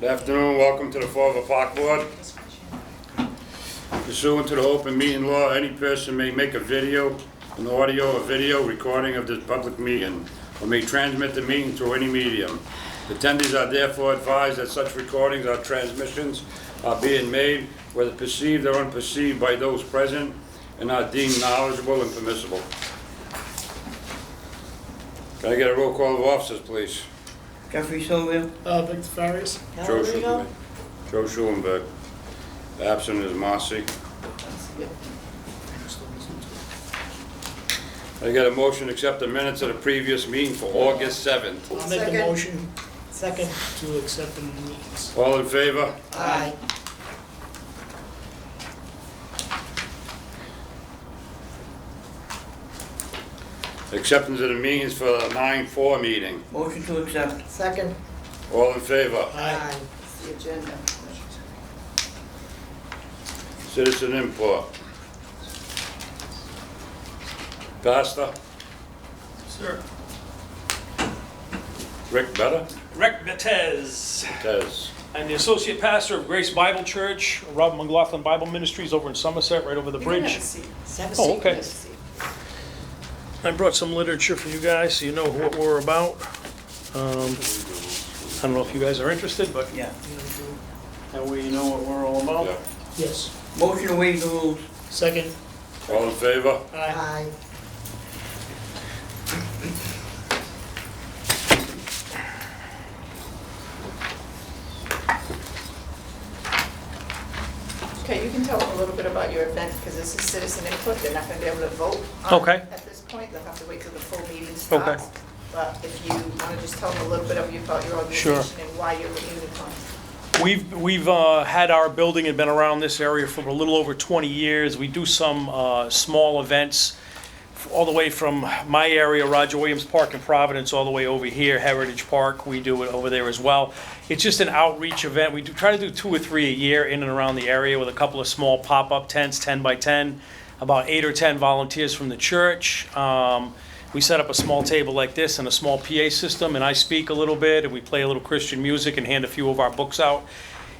Good afternoon, welcome to the Fall River Park Board. Pursuant to the open meeting law, any person may make a video, an audio or video recording of this public meeting, or may transmit the meeting through any medium. Attendees are therefore advised that such recordings or transmissions are being made, whether perceived or unperceived by those present, and are deemed knowledgeable and permissible. Can I get a roll call of officers, please? Jeffrey Sylvia. Victor Farias. Joe Schulenberg. Joe Schulenberg. Absent is Marcy. I get a motion to accept the minutes of the previous meeting for August 7th. I'll make the motion. Second. To accept the meetings. All in favor? Aye. Acceptance of the meetings for the 9/4 meeting. Motion to accept. Second. All in favor? Aye. It's the agenda. Citizen input. Pastor? Sir. Rick Better? Rick Betez. Tez. I'm the associate pastor of Grace Bible Church, Robert McLaughlin Bible Ministries over in Somerset, right over the bridge. Oh, okay. I brought some literature for you guys so you know what we're about. I don't know if you guys are interested, but Yeah. that way you know what we're all about. Yeah. Yes. Motion to waive the rules. Second. All in favor? Aye. Okay, you can tell them a little bit about your event, because this is citizen input, they're not gonna be able to vote on Okay. it at this point, they'll have to wait till the full meeting starts. But if you wanna just tell them a little bit about your organization and why you're looking to come. We've had our building and been around this area for a little over 20 years. We do some small events all the way from my area, Roger Williams Park in Providence, all the way over here, Heritage Park. We do it over there as well. It's just an outreach event. We do try to do 2 or 3 a year in and around the area with a couple of small pop-up tents, 10 by 10, about 8 or 10 volunteers from the church. We set up a small table like this and a small PA system, and I speak a little bit, and we play a little Christian music and hand a few of our books out.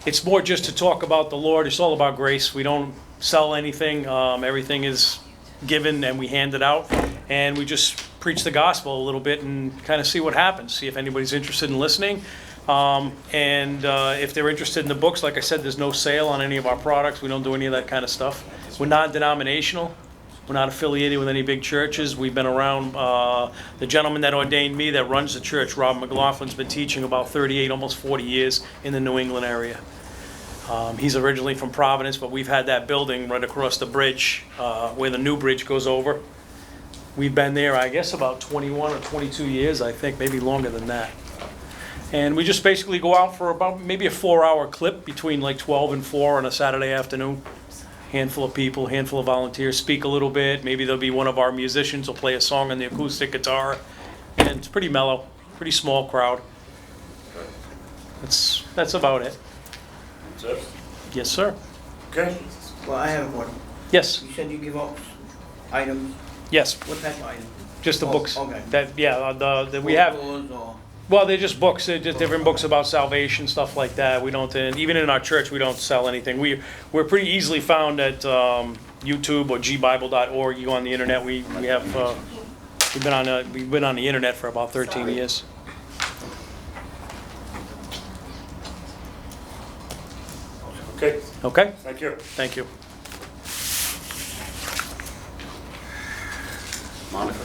It's more just to talk about the Lord. It's all about grace. We don't sell anything. Everything is given and we hand it out, and we just preach the gospel a little bit and kind of see what happens, see if anybody's interested in listening. If they're interested in the books, like I said, there's no sale on any of our products. We don't do any of that kind of stuff. We're non-denominational. We're not affiliated with any big churches. We've been around, the gentleman that ordained me that runs the church, Rob McLaughlin's been teaching about 38, almost 40 years in the New England area. He's originally from Providence, but we've had that building right across the bridge where the new bridge goes over. We've been there, I guess, about 21 or 22 years, I think, maybe longer than that. And we just basically go out for about maybe a 4-hour clip between like 12 and 4 on a Saturday afternoon. Handful of people, handful of volunteers, speak a little bit. Maybe there'll be one of our musicians will play a song on the acoustic guitar. And it's pretty mellow, pretty small crowd. That's about it. That's it? Yes, sir. Okay. Well, I have one. Yes, You said you give out items. yes, What type of item? just the Oh, books. okay. We have, Photos or- well, they're just books, they're just different books about salvation, stuff like that. We don't, and even in our church, we don't sell anything. We're pretty easily found at YouTube or gbible.org. You go on the internet, we have, we've been on the internet for about 13 years. Okay, Okay, thank you. thank you. Monica.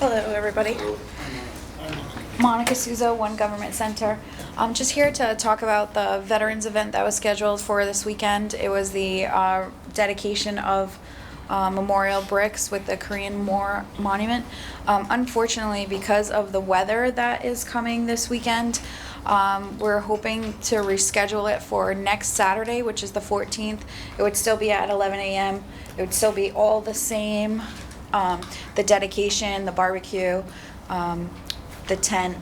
Hello, everybody. Monica Souza, One Government Center. I'm just here to talk about the veterans event that was scheduled for this weekend. It was the dedication of memorial bricks with the Korean War monument. Unfortunately, because of the weather that is coming this weekend, we're hoping to reschedule it for next Saturday, which is the 14th. It would still be at 11 a.m. It would still be all the same. The dedication, the barbecue, the tent,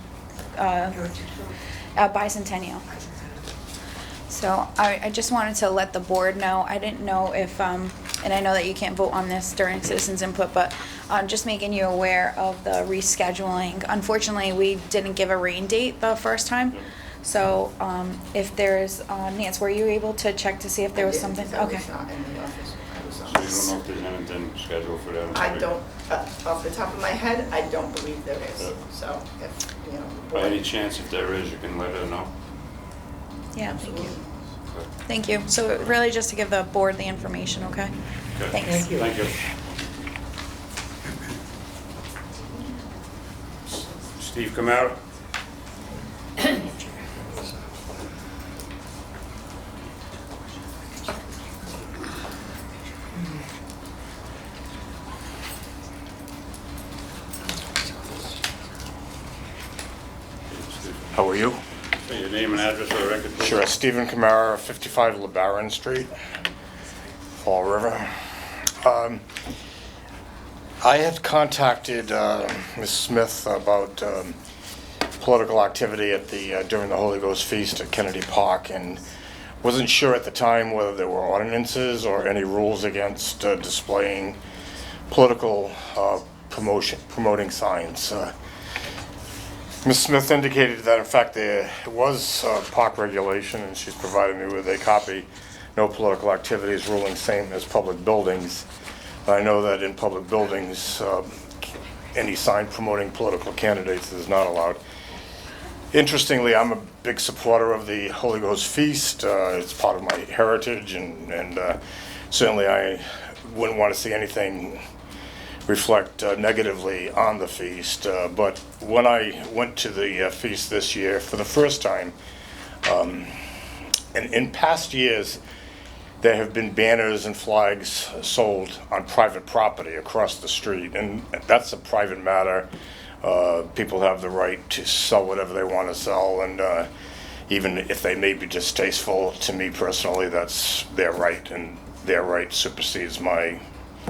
bicentennial. So I just wanted to let the board know. I didn't know if and I know that you can't vote on this during citizens input, but just making you aware of the rescheduling. Unfortunately, we didn't give a rain date the first time. So if there's, Nance, were you able to check to see if there was something? I Okay. was not in the office. I was So on. you don't know if there's anything scheduled for that? I don't, off the top of my head, I don't believe there is. Yeah. So if, you know. the By any board- chance, if there is, you can let her know. Yeah, thank you. Okay. Thank you. So really just to give the board the information, okay? Okay. Thanks. Thank you. Thank you. Steve Camara? How are you? Say your name and address for the record, please. Sure, Stephen Camara, 55 LeBaron Street, Fall River. I had contacted Ms. Smith about political activity at the during the Holy Ghost Feast at Kennedy Park, and wasn't sure at the time whether there were ordinances or any rules against displaying political promoting signs. Ms. Smith indicated that in fact there was park regulation, and she's provided me with a copy. No political activities, ruling same as public buildings. I know that in public buildings, any sign promoting political candidates is not allowed. Interestingly, I'm a big supporter of the Holy Ghost Feast. It's part of my heritage, and certainly I wouldn't want to see anything reflect negatively on the feast. But when I went to the feast this year for the first time, and in past years, there have been banners and flags sold on private property across the street, and that's a private matter. People have the right to sell whatever they want to sell, and even if they may be distasteful to me personally, that's their right, and their right supersedes my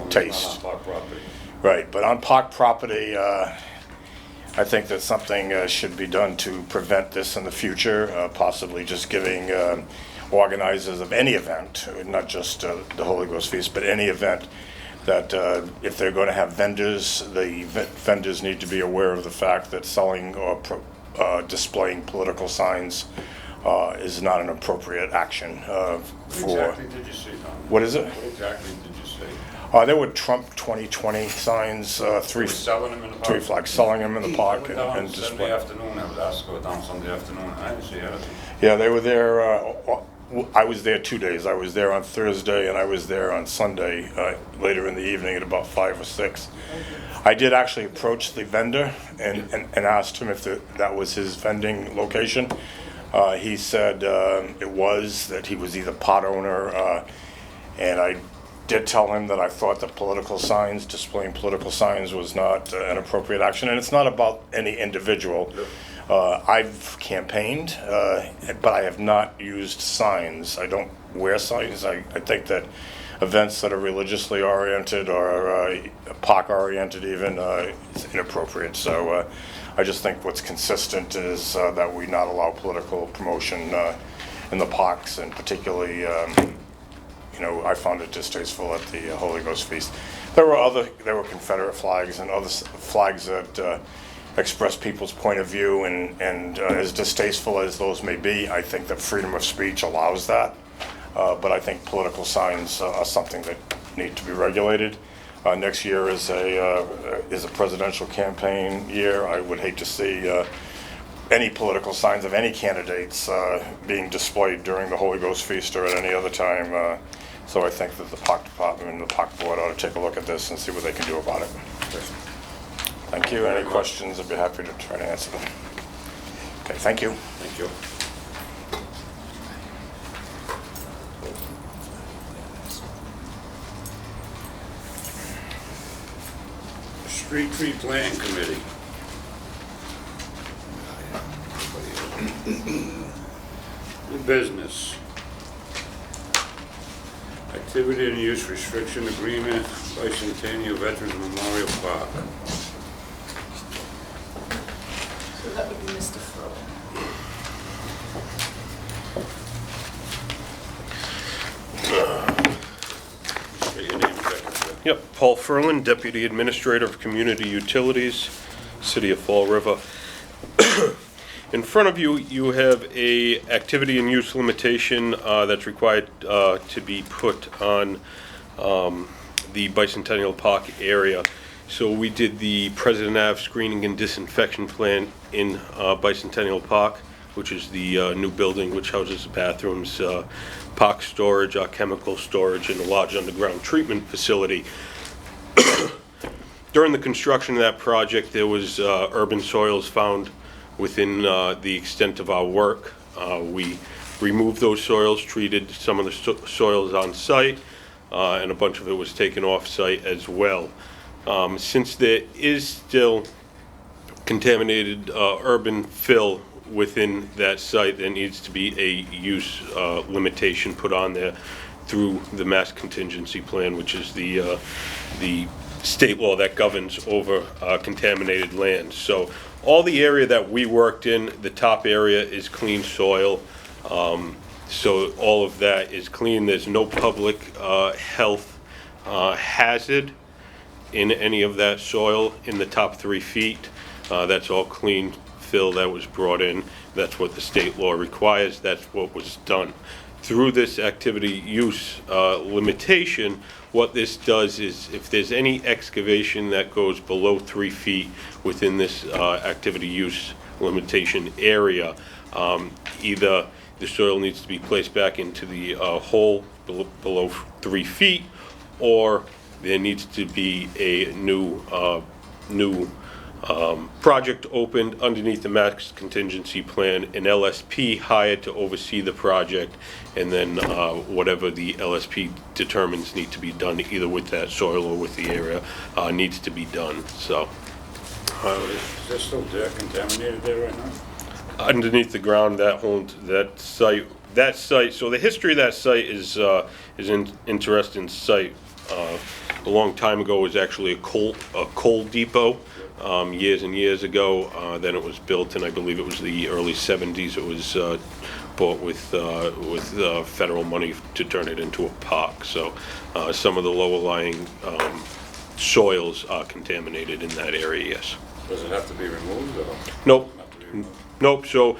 taste. Not on park property. Right, but on park property, I think that something should be done to prevent this in the future, possibly just giving organizers of any event, not just the Holy Ghost Feast, but any event, that if they're going to have vendors, the vendors need to be aware of the fact that selling or displaying political signs is not an appropriate action What for... exactly did you say, Tom? What is it? What exactly did you say? There were Trump 2020 signs, They three were selling them in the park? three flags, selling them in the park I went down and Sunday display. afternoon, I was asked to go down Sunday afternoon, I didn't see anything. Yeah, they were there, I was there 2 days. I was there on Thursday and I was there on Sunday, later in the evening at about 5 or 6. I did actually approach the vendor and asked him if that was his vending location. He said it was, that he was either pot owner, and I did tell him that I thought that political signs, displaying political signs was not an appropriate action, and it's not about any individual. I've campaigned, but I have not used signs. I don't wear signs. I think that events that are religiously oriented or park oriented even is inappropriate. So I just think what's consistent is that we not allow political promotion in the parks, and particularly I found it distasteful at the Holy Ghost Feast. There were Confederate flags and other flags that express people's point of view, and as distasteful as those may be, I think that freedom of speech allows that. But I think political signs are something that need to be regulated. Next year is a presidential campaign year. I would hate to see any political signs of any candidates being displayed during the Holy Ghost Feast or at any other time. So I think that the park department and the park board ought to take a look at this and see what they can do about it. Thank you. Any questions, I'd be happy to try to answer them. Okay, thank you. Thank you. Street Tree Plan Committee. New business. Activity and use restriction agreement, Bicentennial Veterans Memorial Park. So that would be Mr. Furlong. State your name Paul Ferlin, Deputy Administrator of Community Utilities, City of Fall River. In front of you, you have a activity and use limitation that's required to be put on the Bicentennial Park area. So we did the President Ave screening and disinfection plan in Bicentennial Park, which is the new building which houses bathrooms, park storage, chemical storage, and a large underground treatment facility. During the construction of that project, there was urban soils found within the extent of our work. We removed those soils, treated some of the soils on site, and a bunch of it was taken off site as well. Since there is still contaminated urban fill within that site, there needs to be a use limitation put on there through the Mass Contingency Plan, which is the state law that governs over contaminated land. So all the area that we worked in, the top area is clean soil. So all of that is clean. There's no public health hazard in any of that soil in the top 3 feet. That's all clean fill that was brought in. That's what the state law requires. That's what was done. Through this activity use limitation, what this does is if there's any excavation that goes below 3 feet within this activity use limitation area, either the soil needs to be placed back into the hole below 3 feet, or there needs to be a new project opened underneath the Mass Contingency Plan, an LSP hired to oversee the project, and then whatever the LSP determines need to be done, either with that soil or with the area, needs to be done. So Is there still dirt contaminated there right now? underneath the ground, that site. So the history of that site is an interesting site. A long time ago, it was actually a coal depot. Years and years ago, then it was built, and I believe it was the early 70s. It was bought with federal money to turn it into a park. So some of the lower lying soils are contaminated in that area. Yes. Does it have to be removed or? Nope. Not to be removed? Nope, so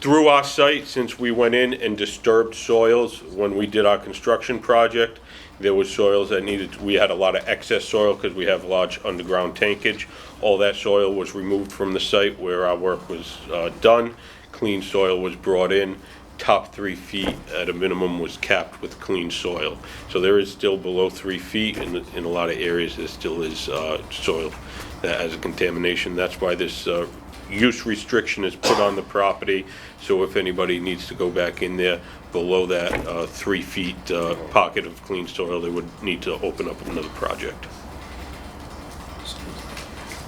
through our site, since we went in and disturbed soils when we did our construction project, there was soils that we had a lot of excess soil because we have large underground tankage. All that soil was removed from the site where our work was done. Clean soil was brought in. Top 3 feet at a minimum was capped with clean soil. So there is still below 3 feet, and in a lot of areas there still is soil that has a contamination. That's why this use restriction is put on the property, so if anybody needs to go back in there below that 3 feet pocket of clean soil, they would need to open up another project.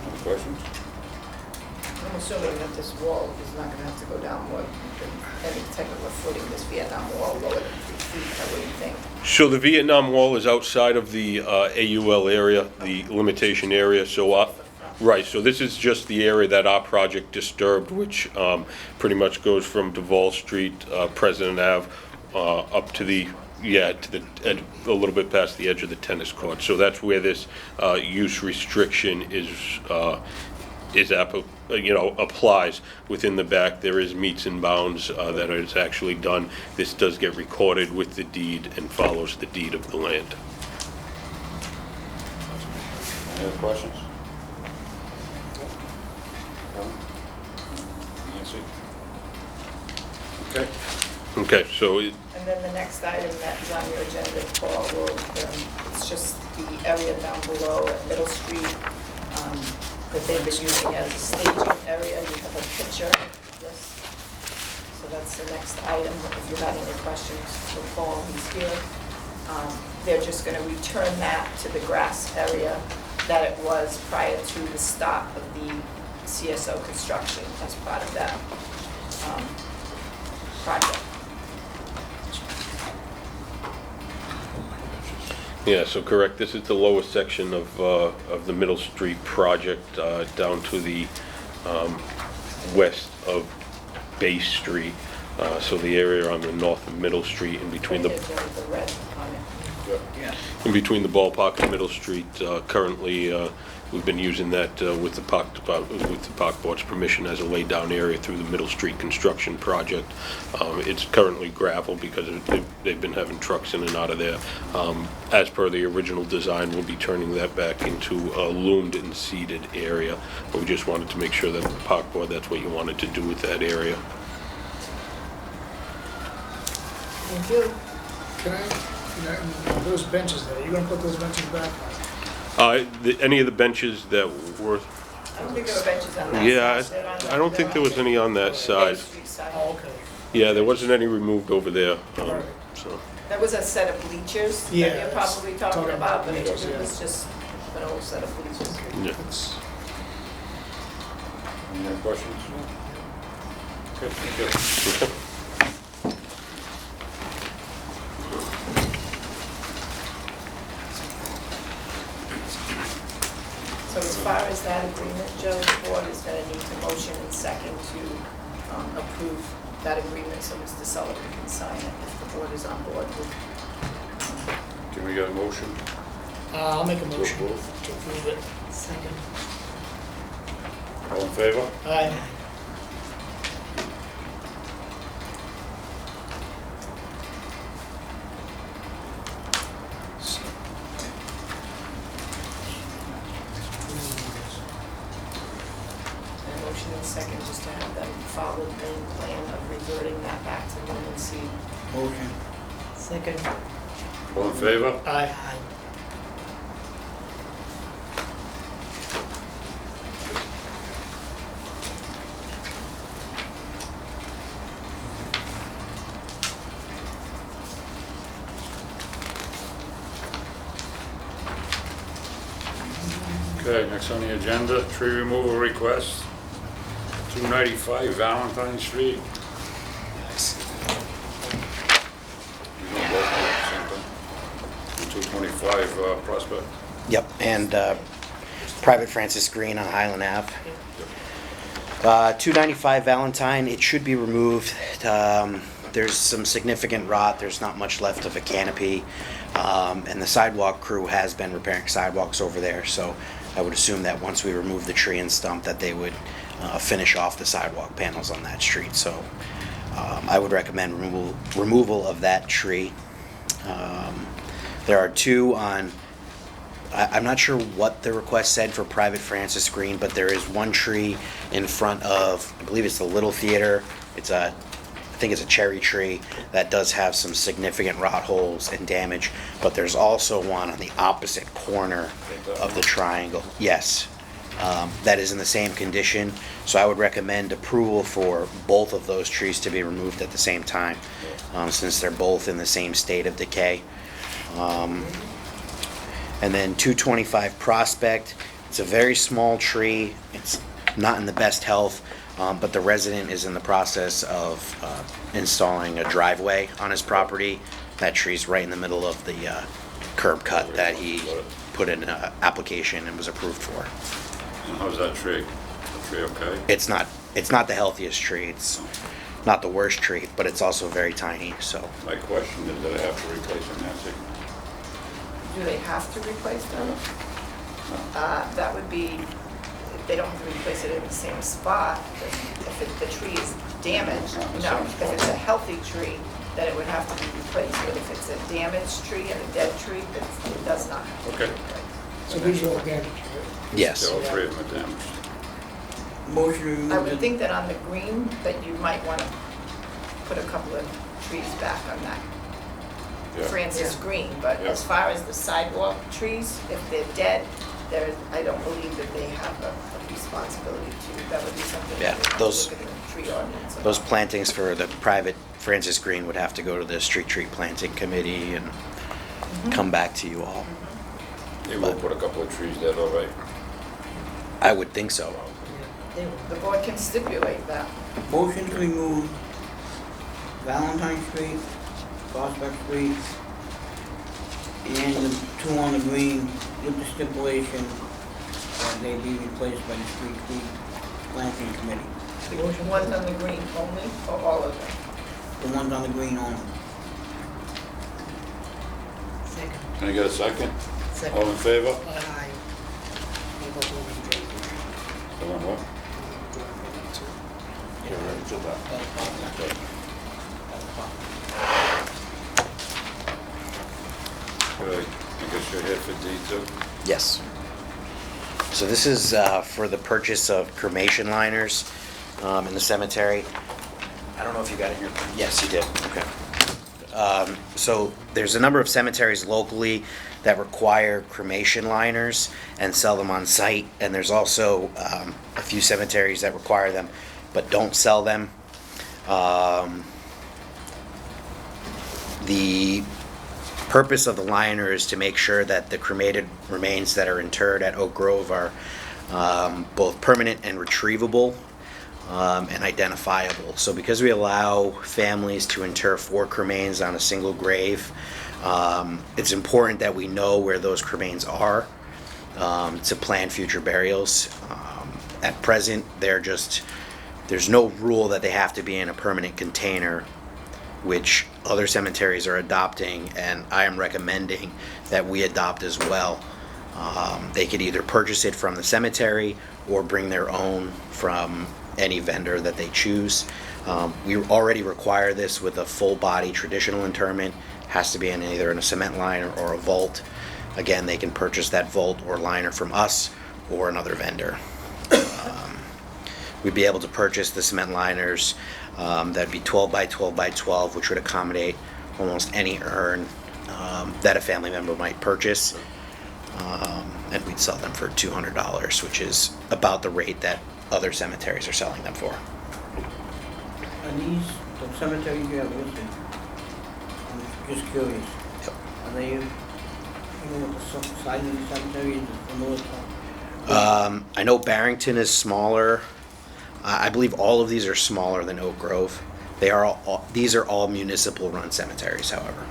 Any questions? I'm assuming that this wall is not gonna have to go down more than any type of a footing, this Vietnam wall lower than 3 feet, I wouldn't think. So the Vietnam Wall is outside of the AUL area, the limitation area, so right, so this is just the area that our project disturbed, which pretty much goes from Duval Street, President Ave, up to the edge, a little bit past the edge of the tennis court. So that's where this use restriction applies. Within the back, there is meets and bounds that is actually done. This does get recorded with the deed and follows the deed of the land. Any other questions? Nancy? Okay. Okay, so And then the next item that is on your agenda, Paul, it's just the area down below at Middle Street that they've been using as a staging area. You have a picture of this. So that's the next item. If you have any questions for Paul, he's here. They're just going to return that to the grass area that it was prior to the start of the CSO construction as part of that project. yeah, so correct. This is the lowest section of the Middle Street project down to the west of Bay Street. So the area on the north of Middle Street in between the. Right, there's the red on it. Yeah. in between the ballpark and Middle Street. Currently, we've been using that with the park board's permission as a lay-down area through the Middle Street construction project. It's currently gravel because they've been having trucks in and out of there. As per the original design, we'll be turning that back into a loomed and seeded area. But we just wanted to make sure that the park board, that's what you wanted to do with that area. Thank you. Those benches there, you gonna put those benches back? Any of the benches that were, I don't think there were benches on that side. yeah, They're on I don't think there was any on that Main side. Street side. Oh, okay. Yeah, there wasn't any removed over there, Alright. so. That was a set of bleachers that Yeah, you're probably talking about, but it bleachers, yeah. was just an old set of bleachers. Yeah. It's- Any other questions? Okay, thank you. So as far as that agreement, Joe, the board is gonna need to motion and second to approve that agreement so Mr. Sullivan can sign it if the board is on board with. Can we get a motion? I'll make a motion to approve. approve it. Second. All in favor? Aye. And motion and second just to have them follow the main plan of reverting that back to loam and seed. Motion. Second. All in favor? Aye. Okay, next on the agenda, tree removal request, 295 Valentine Street. You know both of them, same thing? 225 Prospect. Yep, and Private Francis Green on Highland Ave. 295 Valentine, it should be removed. There's some significant rot, there's not much left of a canopy. And the sidewalk crew has been repairing sidewalks over there, so I would assume that once we remove the tree and stump that they would finish off the sidewalk panels on that street. So I would recommend removal of that tree. There are two on, I'm not sure what the request said for Private Francis Green, but there is one tree in front of, I believe it's the Little Theater. I think it's a cherry tree that does have some significant rot holes and damage, but there's also one on the opposite corner of the triangle. Yes, that is in the same condition, so I would recommend approval for both of those trees to be removed at the same time, since they're both in the same state of decay. And then 225 Prospect, it's a very small tree, it's not in the best health, but the resident is in the process of installing a driveway on his property. That tree's right in the middle of the curb cut that he put in an application and was approved for. And how's that tree? The tree okay? It's not the healthiest tree, it's not the worst tree, but it's also very tiny, so. My question is, do they have to replace them, Nancy? Do they have to replace them? That would be, they don't have to replace it in the same spot. If the tree is damaged, Not in the no. same If spot. it's a healthy tree, then it would have to be replaced. But if it's a damaged tree and a dead tree, it does not have to be Okay. replaced. So these are all damaged, right? Yes. All three of them are damaged. Motion to remove I would the- think that on the green, that you might want to put a couple of trees back on that Yeah. Francis Green, but Yeah. as far as the sidewalk trees, if they're dead, I don't believe that they have a responsibility to, that would be something Yeah, that we have to those- look at the tree ordinance. Those about. plantings for the Private Francis Green would have to go to the Street Tree Planting Committee and come back to you all. They will put a couple of trees there, all right? I would think so. The board can stipulate that. Motion to remove Valentine Street, Prospect Street, and the two on the green with the stipulation that they be replaced by the Street Tree Planting Committee. The ones on the green only, or all of them? The ones on the green only. Second. Can I get a second? Second. All in favor? Aye. Go on, what? Yeah, we already did that. Good. I guess you're here for D2. Yes. So this is for the purchase of cremation liners in the cemetery. I don't know if you got it in your, yes, you did, okay. So there's a number of cemeteries locally that require cremation liners and sell them on site, and there's also a few cemeteries that require them but don't sell them. The purpose of the liner is to make sure that the cremated remains that are interred at Oak Grove are both permanent and retrievable and identifiable. So because we allow families to inter 4 cremains on a single grave, it's important that we know where those cremains are to plan future burials. At present, there's no rule that they have to be in a permanent container, which other cemeteries are adopting, and I am recommending that we adopt as well. They could either purchase it from the cemetery or bring their own from any vendor that they choose. We already require this with a full-body traditional interment. Has to be in either in a cement liner or a vault. Again, they can purchase that vault or liner from us or another vendor. We'd be able to purchase the cement liners. That'd be 12 by 12 by 12, which would accommodate almost any urn that a family member might purchase. And we'd sell them for $200, which is about the rate that other cemeteries are selling them for. Are these the cemeteries you have listed? I'm just curious. Yep. Are they, you know what the size of the cemetery is, the lowest one? I know Barrington is smaller. I believe all of these are smaller than Oak Grove. These are all municipal-run cemeteries, however.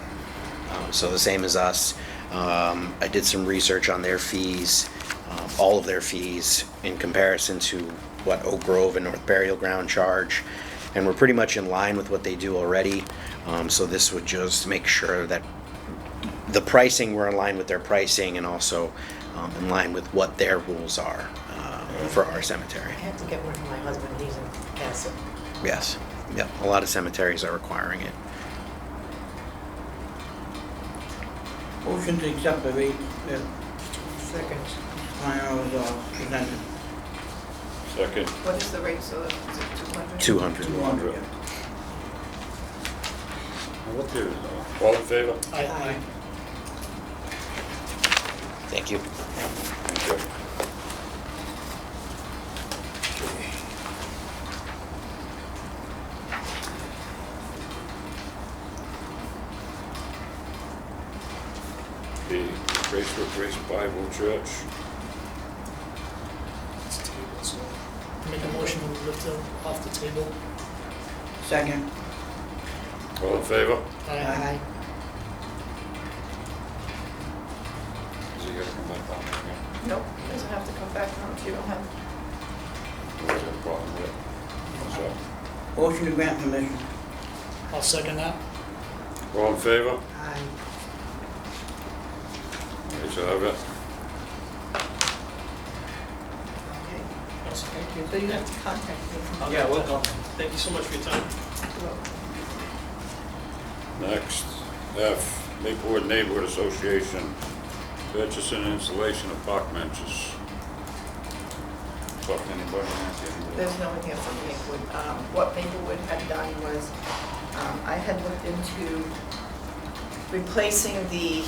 So the same as us. I did some research on their fees, all of their fees in comparison to what Oak Grove and North Burial Ground charge, and we're pretty much in line with what they do already. So this would just make sure that the pricing, we're in line with their pricing, and also in line with what their rules are for our cemetery. I had to get one for my husband, he's in Castle. Yes, yep, a lot of cemeteries are requiring it. Motion to accept the rate that Second. Kleiner was presented. Second. What is the rate, so is it 200? 200. 200. What there is, all in favor? Aye. Thank you. Thank you. The Grace Bible Church. It's tabled, so make a motion to lift it off the table. Second. All in favor? Aye. Is he gonna come back on again? Nope, he doesn't have to come back on if you don't have. What's the problem with it? What's that? Motion to grant permission. I'll second that. All in favor? Aye. Ayes have it. Okay. Thank you. So you have to contact me. Yeah, welcome. Thank you so much for your time. Next, F, Maplewood Neighborhood Association, purchase and installation of park benches. Talk to anybody, Nancy? There's no one here from Maplewood. What Maplewood had done was, I had looked into replacing the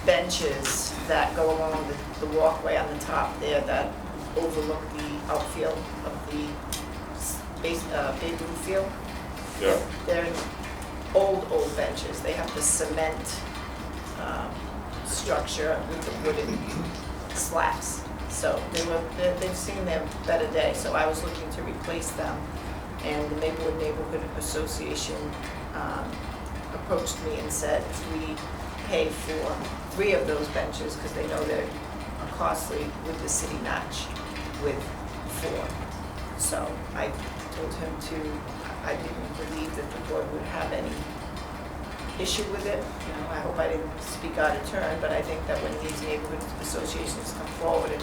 benches that go along the walkway on the top there that overlook the outfield of the Babe Ruth field. Yeah, They're old benches. They have the cement structure with the wooden slats. So they've seen their better day, so I was looking to replace them. And the Maplewood Neighborhood Association approached me and said if we pay for 3 of those benches, because they know they're costly, with the city match with 4. So I told him I didn't believe that the board would have any issue with it. You know, I hope I didn't speak out of turn, but I think that when these neighborhood associations come forward and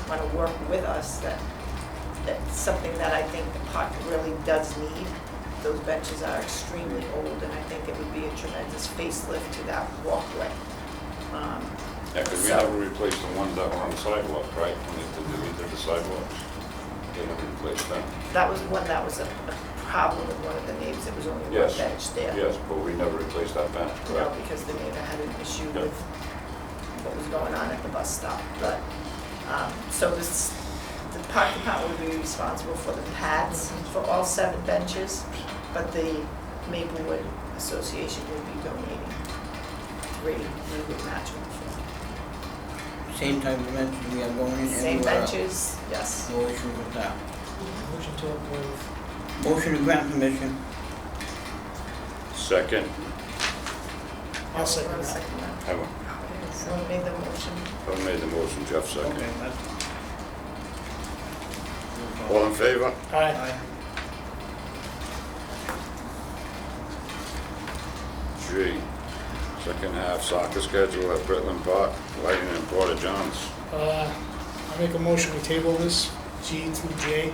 want to work with us, that's something that I think the park really does need. Those benches are extremely old, and I think it would be a tremendous facelift to that walkway. Yeah, because we So- never replaced the ones that were on the sidewalk, right? When we did the sidewalks. They never replaced them. That was one that was a problem with one of the neighbors. It was only one Yes. bench there. Yes, but we never replaced that bench, You know, correct? because the neighbor had an issue Yeah. with what was going on at the bus stop. But, so the park department would be responsible for the pads for all 7 benches, but the Maplewood Association would be donating 3. We would match them Same type of benches we have going in for. Same everywhere else. benches, yes. No issues with that. Motion to approve. Motion to grant permission. Second, I'll second that. that. have Okay, someone made the motion. I made the motion, Jeff second. Okay, that's. All in favor? Aye. G, second half soccer schedule at Britland Park, Lighting and Porter Johns. I make a motion, we table this, G through J,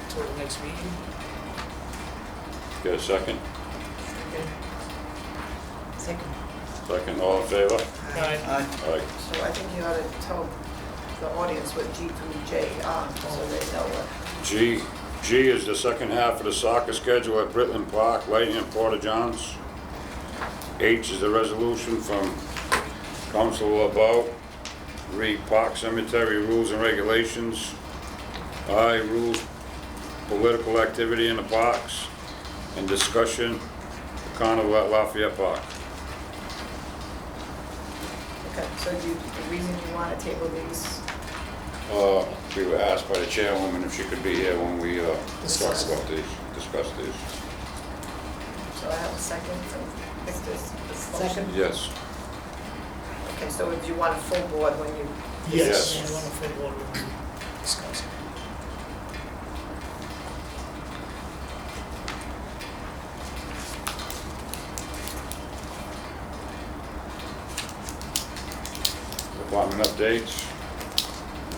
till the next meeting. Get a second? Second. Second, all in favor? Aye. Aye. All right, So I think you ought to tell the audience what G through J are, so they know what. G is the second half of the soccer schedule at Britland Park, Lighting and Porter Johns. H is the resolution from Council LeBeau, read Park Cemetery Rules and Regulations. I, rules political activity in the parks and discussion carnival at Lafayette Park. Okay, so the reason you want to table these, We were asked by the chairwoman if she could be here when we talk about these, discuss these. so I have a second from Victor's. Second. Yes. Okay, so do you want a full board when you, Yes, Yes. we want a full board when we discuss it. Department updates?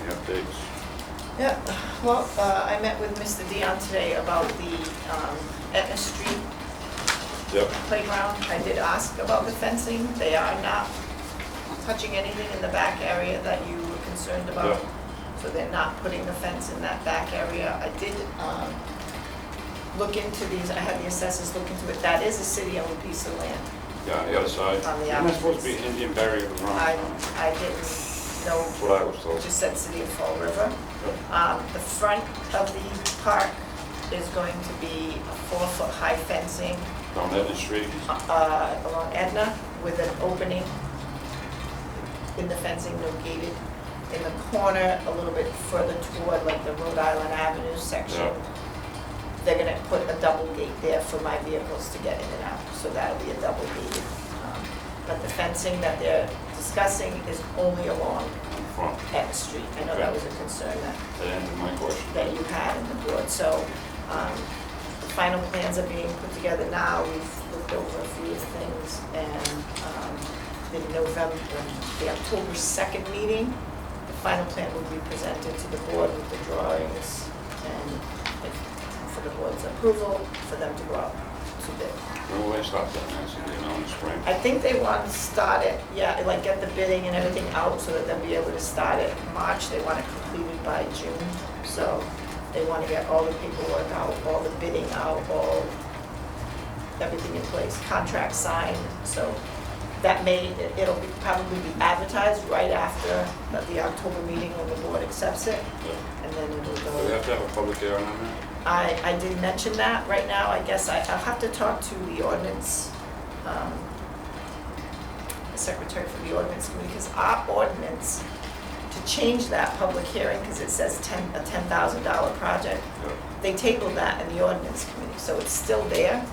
Any updates? yeah, well, I met with Mr. Dion today about the Etna Street Yep. playground. I did ask about the fencing. They are not touching anything in the back area that you were concerned about. Yeah. So they're not putting the fence in that back area. I did look into these, I had the assessors look into it. That is a city-owned piece of land. Yeah, on the other side. On the Isn't that supposed to be Indian barrier around? I didn't know, That's what I was told. it just said City of Fall River. The front of the park is going to be a 4-foot high fencing Down Edna Street? along Edna with an opening in the fencing, no gated. In the corner, a little bit further toward like the Rhode Island Avenue section, Yeah. they're gonna put a double gate there for my vehicles to get in and out, so that'll be a double gated. But the fencing that they're discussing is only along In front. Etna Street. I know that was a concern That answered my question. that you had in the board, so, the final plans are being put together now. We've looked over a few of the things, and, in November, the October 2nd meeting, the final plan will be presented to the board with the drawings, and for the board's approval, for them to go out to bid. When will they stop that, Nancy, you know, in the spring? I think they want to start it, yeah, like get the bidding and everything out so that they'll be able to start it in March. They want it completed by June, so they want to get all the paperwork out, all the bidding out, everything in place, contract signed. So that it'll be probably be advertised right after the October meeting when the board accepts it, Yeah. and then it'll Do we go. have to have a public hearing on that? I did mention that. Right now, I guess I'll have to talk to the ordinance, the secretary for the ordinance committee, because our ordinance, to change that public hearing, because it says a $10,000 project, Yeah. they tabled that in the ordinance committee, so it's still there.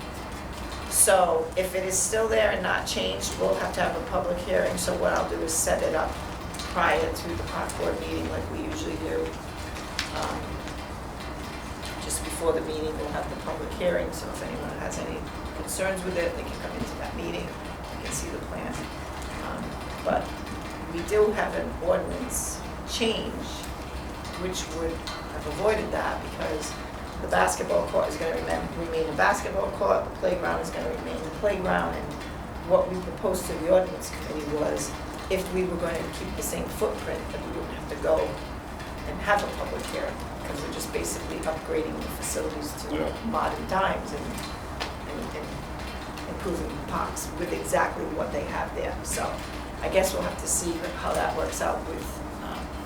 So if it is still there and not changed, we'll have to have a public hearing. So what I'll do is set it up prior to the park board meeting like we usually do. Just before the meeting, we'll have the public hearing, so if anyone has any concerns with it, they can come into that meeting, they can see the plan. But we do have an ordinance change, which would have avoided that, because the basketball court is gonna remain a basketball court, the playground is gonna remain a playground, and what we proposed to the ordinance committee was, if we were going to keep the same footprint, that we wouldn't have to go and have a public hearing, because we're just basically upgrading the facilities to Yeah. modern times and improving the parks with exactly what they have there. So I guess we'll have to see how that works out with,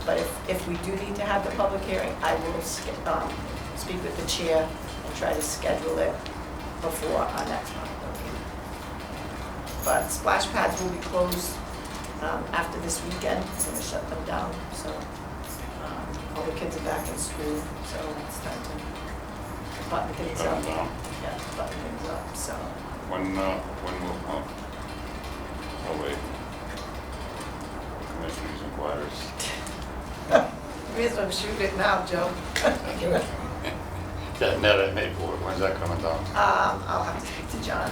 but if we do need to have the public hearing, I will speak with the chair and try to schedule it before our next month meeting. But splash pads will be closed after this weekend, so we shut them down, so all the kids are back in school, so it's time to button things Shut up. 'em down. Yeah, button things up, so. When will, oh wait. Commissioners inquiries. May as well shoot it now, Joe. That net at Maplewood, when's that coming down? I'll have to speak to John.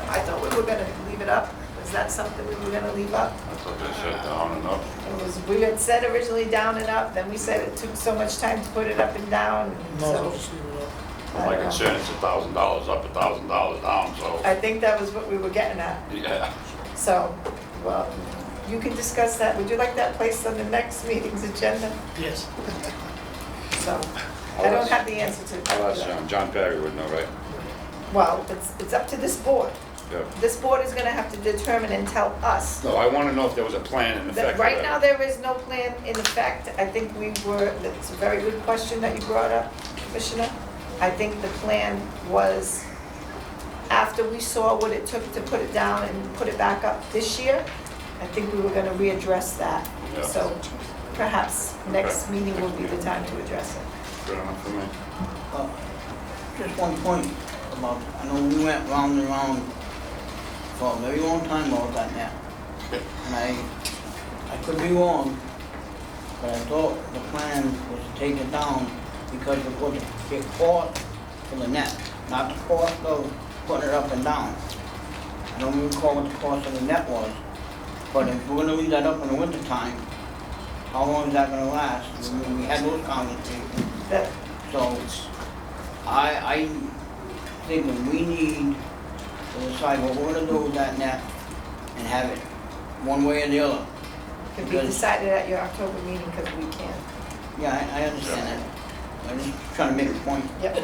I thought we were gonna leave it up. Was that something we were gonna leave up? I thought they shut down and up. It was, we had said originally down and up, then we said it took so much time to put it up and down, Might as well so. just leave it up. I My don't know. concern is $1,000 up, $1,000 down, so, I think that was what we were getting at. yeah. So, well, you can discuss that. Would you like that placed on the next meeting's agenda? Yes. So, I don't have the answer to I'll ask that. John Perry would know, right? Well, it's up to this board. Yeah. This board is gonna have to determine and tell us. No, I want to know if there was a plan in effect. for Right that. now, there is no plan in effect. I think that's a very good question that you brought up, Commissioner. I think the plan was, after we saw what it took to put it down and put it back up this year, I think we were gonna readdress that. Yeah. So perhaps next meeting will be the time to address it. Good enough for me. Just one point about, I know we went round and round for a very long time about that net. And I could be wrong, but I thought the plan was to take it down because it was the cost for the net, not the cost of putting it up and down. I don't recall what the cost of the net was, but if we're gonna leave that up in the winter time, how long is that gonna last? We had those conversations. That, So, I think that we need to decide what we're gonna do with that net and have it one way or the other. could be decided at your October meeting, because we can't. Yeah, I understand that. I'm just trying to make a point. Yep.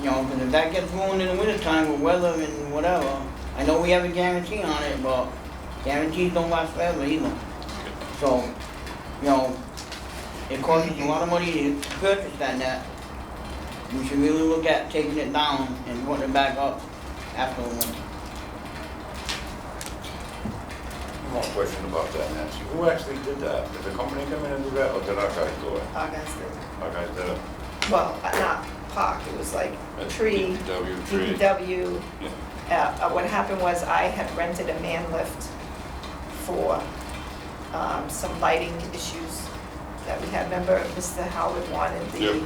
You know, because if that gets ruined in the wintertime with weather and whatever, I know we have a guarantee on it, but guarantees don't last forever either. So, you know, it costs us a lot of money to purchase that net. We should really look at taking it down and putting it back up after the winter. One more question about that, Nancy. Who actually did that? Did the company come in and do that, or did our guys do it? August. Our guys did it? Well, not Park, it was like tree, DPW, tree. DPW. Yeah. What happened was I had rented a man lift for some lighting issues that we had. Remember, Mr. Howard wanted the Yep.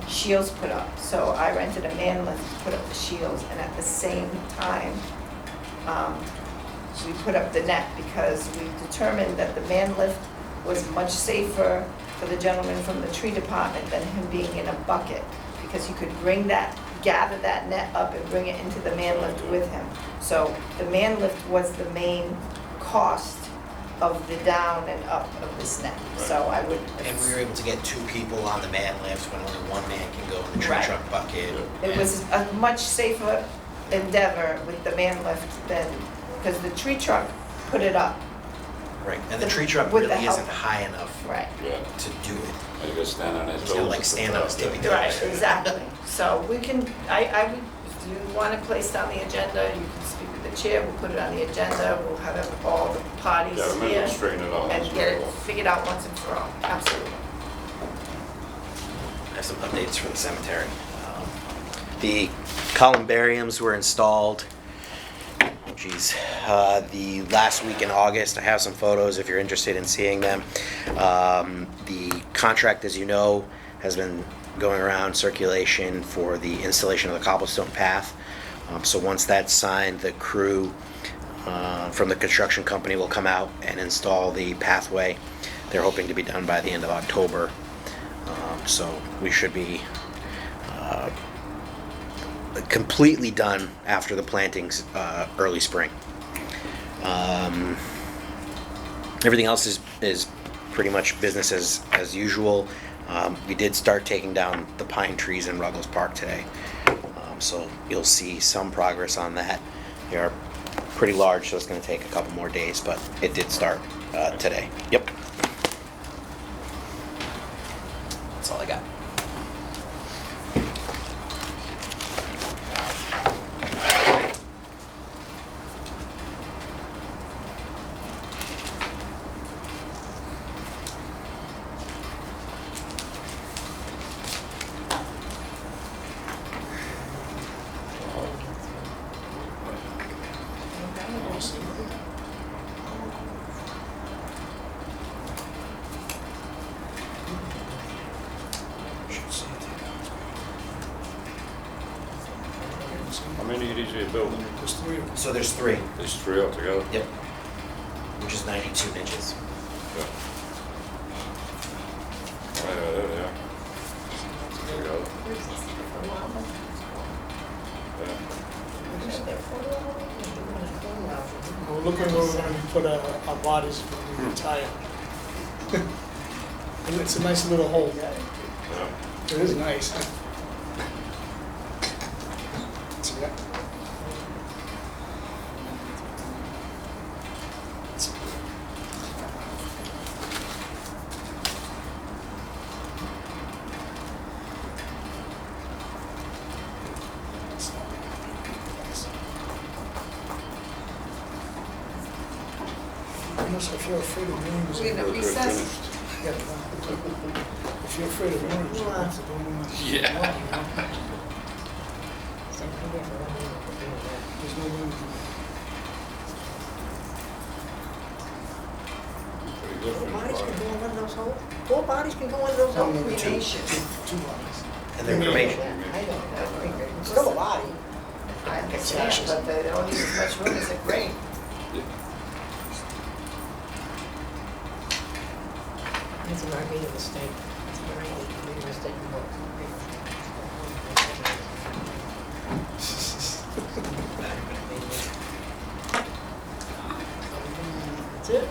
shields put up. So I rented a man lift to put up the shields, and at the same time, we put up the net because we determined that the man lift was much safer for the gentleman from the tree department than him being in a bucket, because he could gather that net up and bring it into the man lift with him. So the man lift was the main cost of the down and up of this net. So I would. And we were able to get 2 people on the man lift when only 1 man can go in the tree Right. truck bucket. It was a much safer endeavor with the man lift than, because the tree truck put it up. Right, and the tree truck With the really isn't help. high enough Right. Yeah. to do it. I gotta stand on his It's toes. kind of like stand on his tippy toes. Right, exactly. So we can, I would, if you want it placed on the agenda, you can speak with the chair, we'll put it on the agenda, we'll have all the parties Yeah, we here. will straighten it out. And get it figured out once and for all, absolutely. I have some updates from the cemetery. The columbariums were installed, the last week in August. I have some photos if you're interested in seeing them. The contract, as you know, has been going around circulation for the installation of the cobblestone path, So once that's signed, the crew from the construction company will come out and install the pathway. They're hoping to be done by the end of October. So we should be completely done after the plantings early spring. Everything else is pretty much business as usual. We did start taking down the pine trees in Ruggles Park today. So you'll see some progress on that. They are pretty large, so it's going to take a couple more days, but it did start today. Yep. That's all I got. How many of these are you building? There's 3 of them. So there's 3. There's 3 altogether? Yep. Which is 92 inches. Yeah. Right, there they are. Together. Yeah. We're looking where we're gonna put our bodies when we retire. And it's a nice little hole. Yeah. It is nice. See that? If you're afraid of worms, We're gonna Good recess. finished. if you're afraid of worms, you have to go in. Yeah. There's no worms. Pretty good Four bodies finished can product. go in one of those holes? 4 bodies can go in those holes? Cremation. Two bodies. And they're cremation. I know, it's still a body. I understand, but they don't need as much room as a grave. It's an RV mistake. It's an RV mistake. That's it.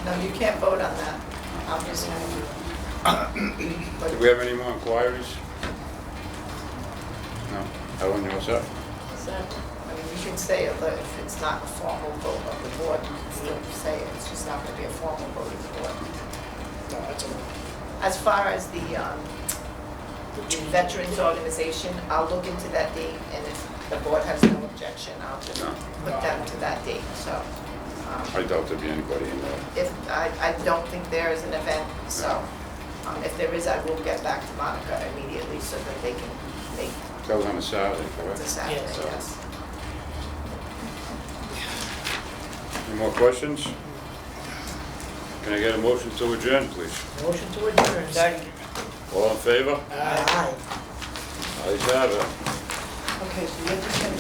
No, you can't vote on that, obviously. Do we have any more inquiries? No? Helen, you what's up? So, I mean, you can say it, but if it's not a formal vote of the board, you can still say it. It's just not going to be a formal vote of the board. No, that's all. As far as the Veterans Organization, I'll look into that date, and if the board has no objection, I'll just No. put them to that date, so. I doubt there'd be anybody in there. If, I don't think there is an event, so, if there is, I will get back to Monica immediately so that they can make That was on a Saturday, correct? the Saturday, Yes. yes. Any more questions? Can I get a motion to adjourn, please? Motion to adjourn. Second. All in favor? Aye. Ayes have it. Okay, so you're just gonna